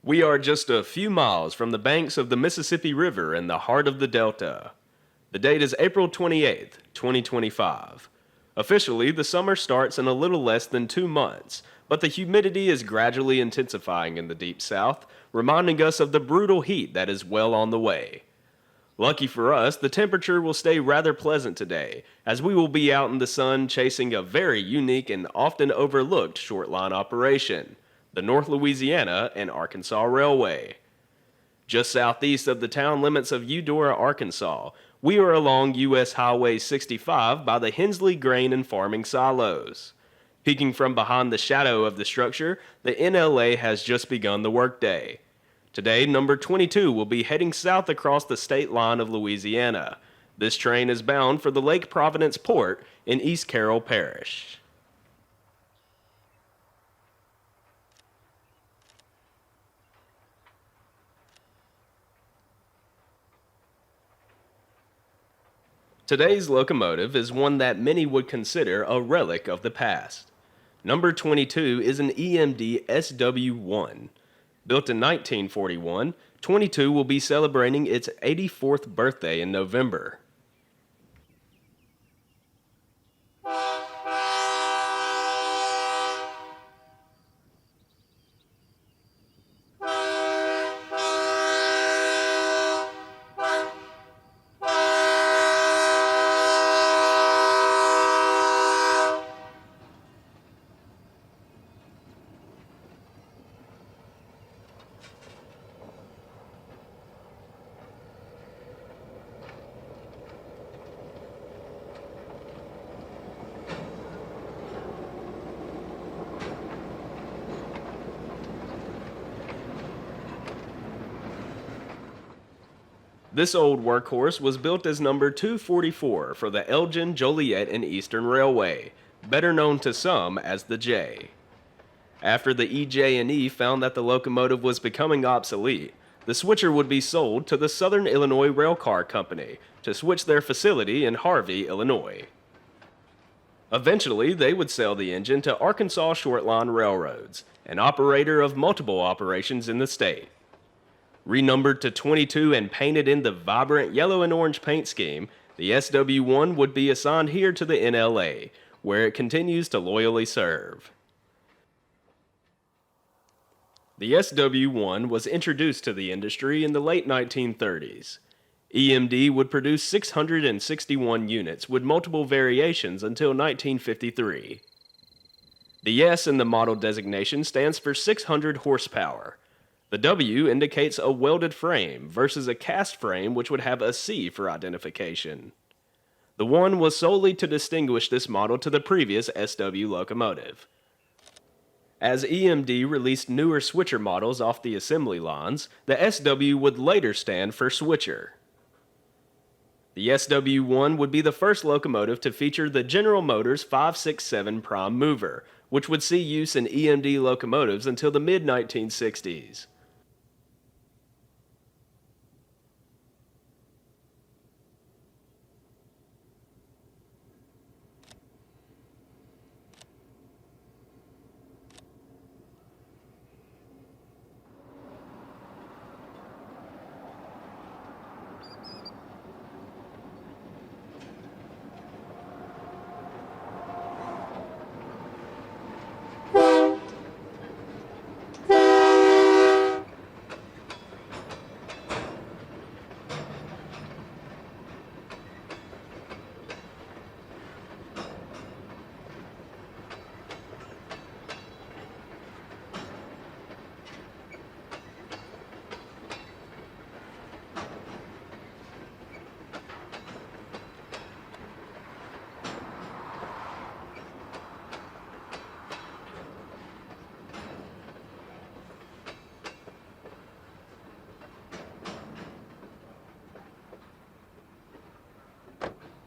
We are just a few miles from the banks of the Mississippi River in the heart of the Delta. The date is April 28th, 2025. Officially, the summer starts in a little less than 2 months, but the humidity is gradually intensifying in the Deep South, reminding us of the brutal heat that is well on the way. Lucky for us, the temperature will stay rather pleasant today, as we will be out in the sun chasing a very unique and often overlooked short line operation, the North Louisiana and Arkansas Railway. Just southeast of the town limits of Eudora, Arkansas, we are along U.S. Highway 65 by the Hensley Grain and Farming Silos. Peeking from behind the shadow of the structure, the NLA has just begun the workday. Today, number 22 will be heading south across the state line of Louisiana. This train is bound for the Lake Providence port in East Carroll Parish. Today's locomotive is one that many would consider a relic of the past. Number 22 is an EMD SW1. Built in 1941, 22 will be celebrating its 84th birthday in November. This old workhorse was built as number 244 for the Elgin, Joliet, and Eastern Railway, better known to some as the J. After the EJ&E found that the locomotive was becoming obsolete, the switcher would be sold to the Southern Illinois Railcar Company to switch their facility in Harvey, Illinois. Eventually, they would sell the engine to Arkansas Shortline Railroads, an operator of multiple operations in the state. Renumbered to 22 and painted in the vibrant yellow and orange paint scheme, the SW1 would be assigned here to the NLA, where it continues to loyally serve. The SW1 was introduced to the industry in the late 1930s. EMD would produce 661 units with multiple variations until 1953. The S in the model designation stands for 600 horsepower. The W indicates a welded frame versus a cast frame which would have a C for identification. The 1 was solely to distinguish this model to the previous SW locomotive. As EMD released newer switcher models off the assembly lines, the SW would later stand for switcher. The SW1 would be the first locomotive to feature the General Motors 567 prime mover, which would see use in EMD locomotives until the mid-1960s.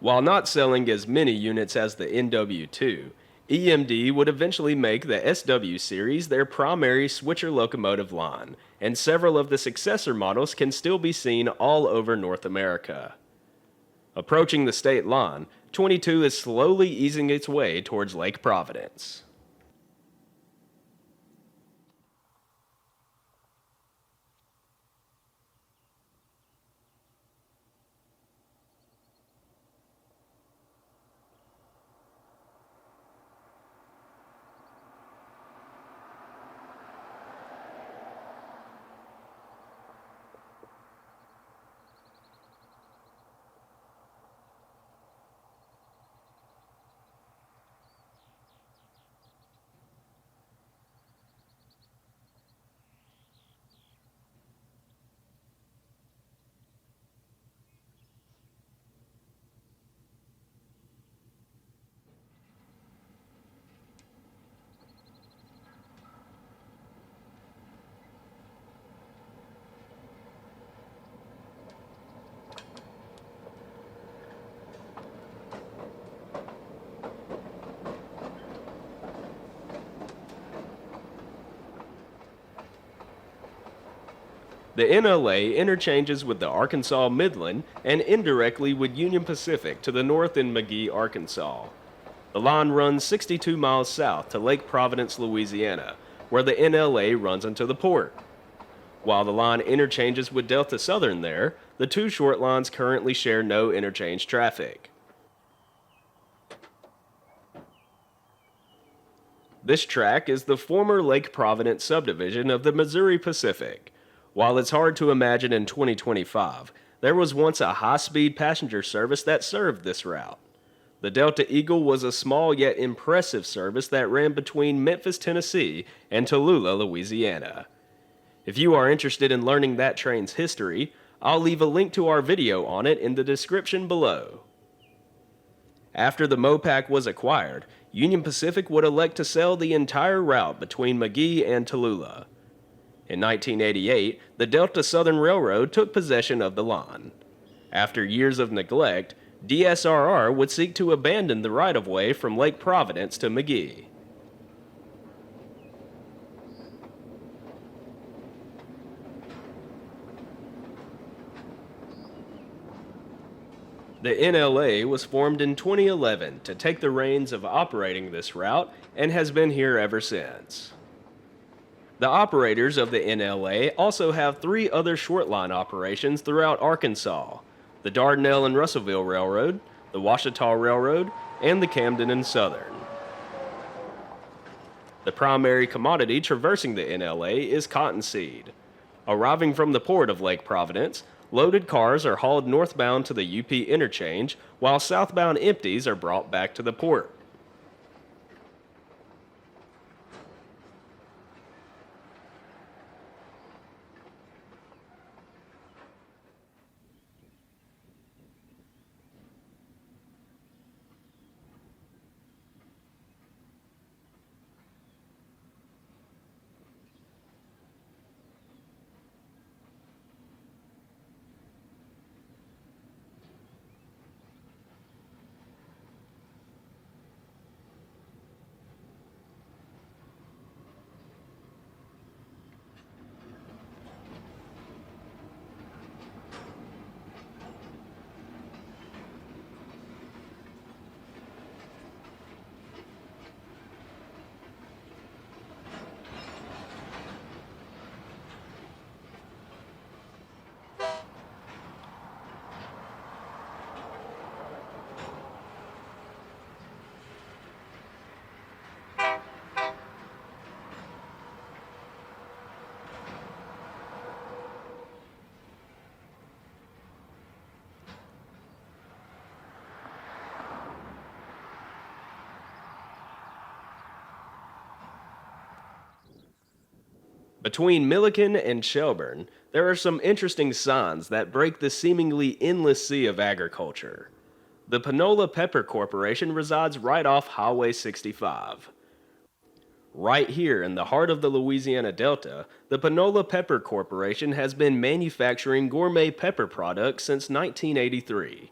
While not selling as many units as the NW2, EMD would eventually make the SW series their primary switcher locomotive line, and several of the successor models can still be seen all over North America. Approaching the state line, 22 is slowly easing its way towards Lake Providence. 。 . . . 。 . . . . . . . . . . . . . . . . . . . . . . . . . . . . . . . . . . . . . . 。 . . . . . . . . . The NLA interchanges with the Arkansas Midland and indirectly with Union Pacific to the north in McGee, Arkansas. The line runs 62 miles south to Lake Providence, Louisiana, where the NLA runs into the port. While the line interchanges with Delta Southern there, the two short lines currently share no interchange traffic. This track is the former Lake Providence subdivision of the Missouri Pacific. While it's hard to imagine in 2025, there was once a high-speed passenger service that served this route. The Delta Eagle was a small yet impressive service that ran between Memphis, Tennessee and Tallulah, Louisiana. If you are interested in learning that train's history, I'll leave a link to our video on it in the description below. After the Mopac was acquired, Union Pacific would elect to sell the entire route between McGee and Tallulah. In 1988, the Delta Southern Railroad took possession of the line. After years of neglect, DSRR would seek to abandon the right-of-way from Lake Providence to McGee. The NLA was formed in 2011 to take the reins of operating this route and has been here ever since. The operators of the NLA also have three other short line operations throughout Arkansas: the Dardanelle and Russellville Railroad, the Ouachita Railroad, and the Camden and Southern. The primary commodity traversing the NLA is cottonseed. Arriving from the port of Lake Providence, loaded cars are hauled northbound to the UP interchange, while southbound empties are brought back to the port. Between Milliken and Shelburne, there are some interesting signs that break the seemingly endless sea of agriculture. The Panola Pepper Corporation resides right off Highway 65. Right here in the heart of the Louisiana Delta, the Panola Pepper Corporation has been manufacturing gourmet pepper products since 1983.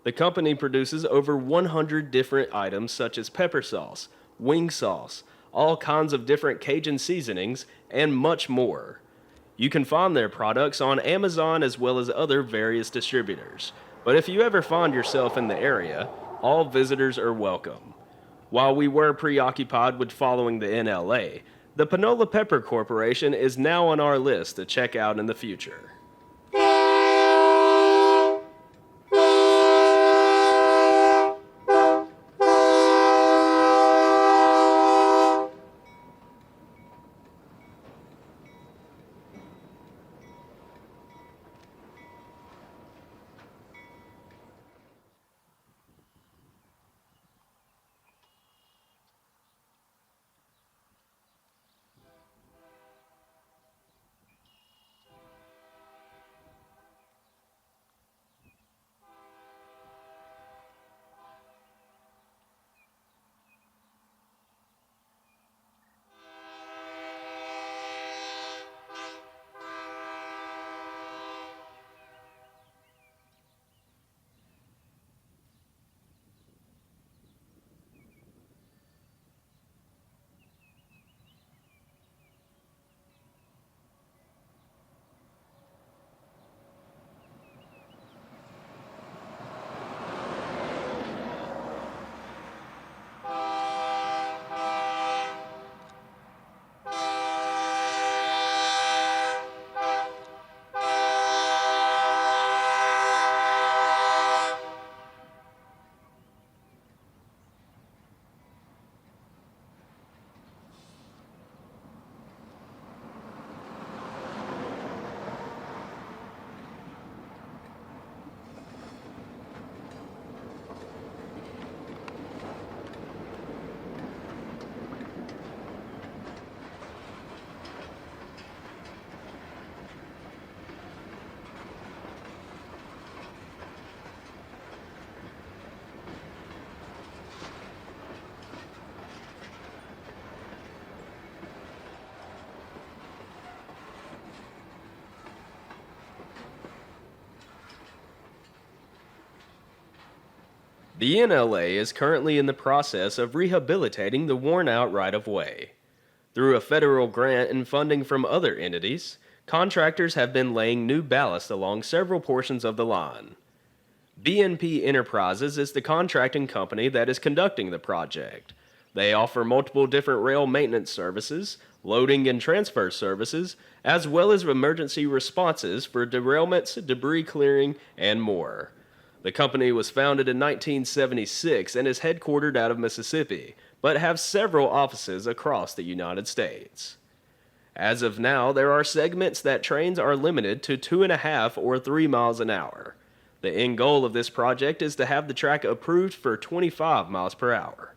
The company produces over 100 different items such as pepper sauce, wing sauce, all kinds of different Cajun seasonings, and much more. You can find their products on Amazon as well as other various distributors. But if you ever find yourself in the area, all visitors are welcome. While we were preoccupied with following the NLA, the Panola Pepper Corporation is now on our list to check out in the future. The NLA is currently in the process of rehabilitating the worn-out right-of-way. Through a federal grant and funding from other entities, contractors have been laying new ballast along several portions of the line. BNP Enterprises is the contracting company that is conducting the project. They offer multiple different rail maintenance services, loading and transfer services, as well as emergency responses for derailments, debris clearing, and more. The company was founded in 1976 and is headquartered out of Mississippi, but have several offices across the United States. As of now, there are segments that trains are limited to 2.5 or 3 miles an hour. The end goal of this project is to have the track approved for 25 miles per hour.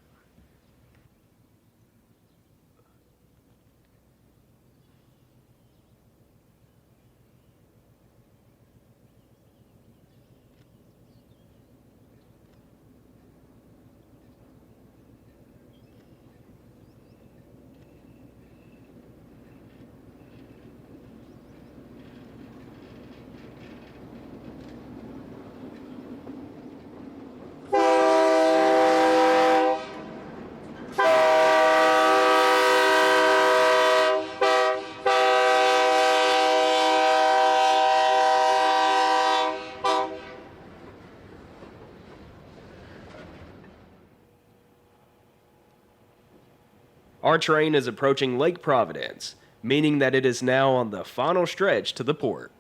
Our train is approaching Lake Providence, meaning that it is now on the final stretch to the port.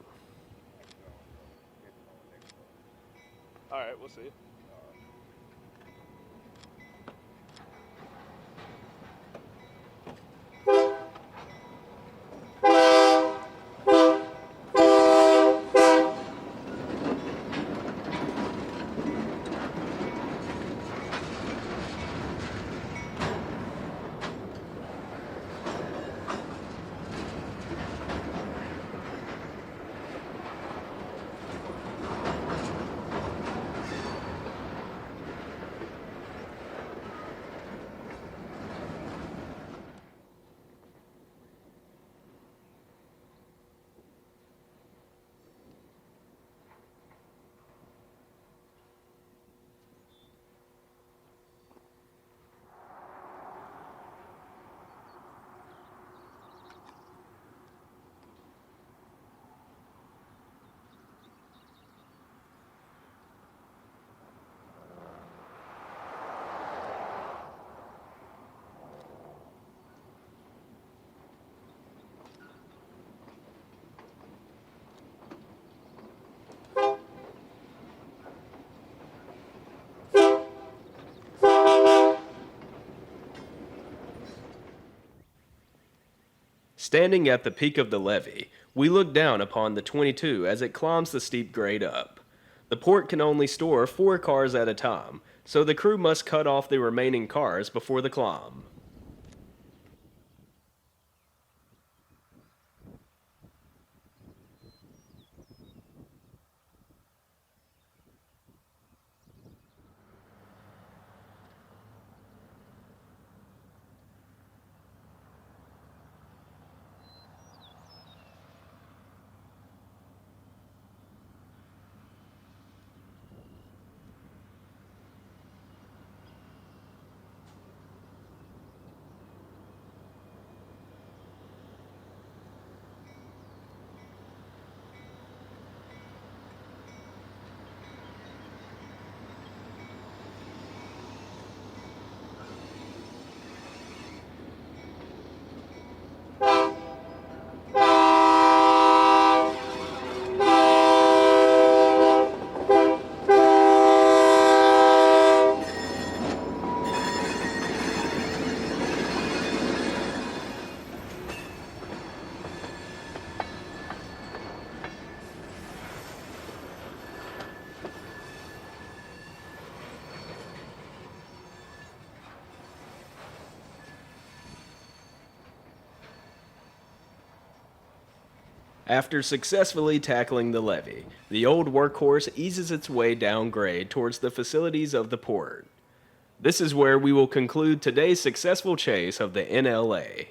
All right, we'll see. Standing at the peak of the levee, we look down upon the 22 as it climbs the steep grade up. The port can only store 4 cars at a time, so the crew must cut off the remaining cars before the climb. After successfully tackling the levee, the old workhorse eases its way down grade towards the facilities of the port. This is where we will conclude today's successful chase of the NLA.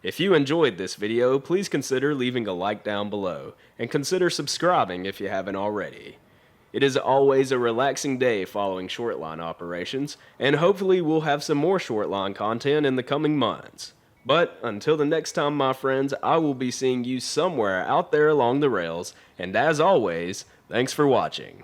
If you enjoyed this video, please consider leaving a like down below, and consider subscribing if you haven't already. It is always a relaxing day following short line operations, and hopefully we'll have some more short line content in the coming months. But until the next time, my friends, I will be seeing you somewhere out there along the rails, and as always, thanks for watching.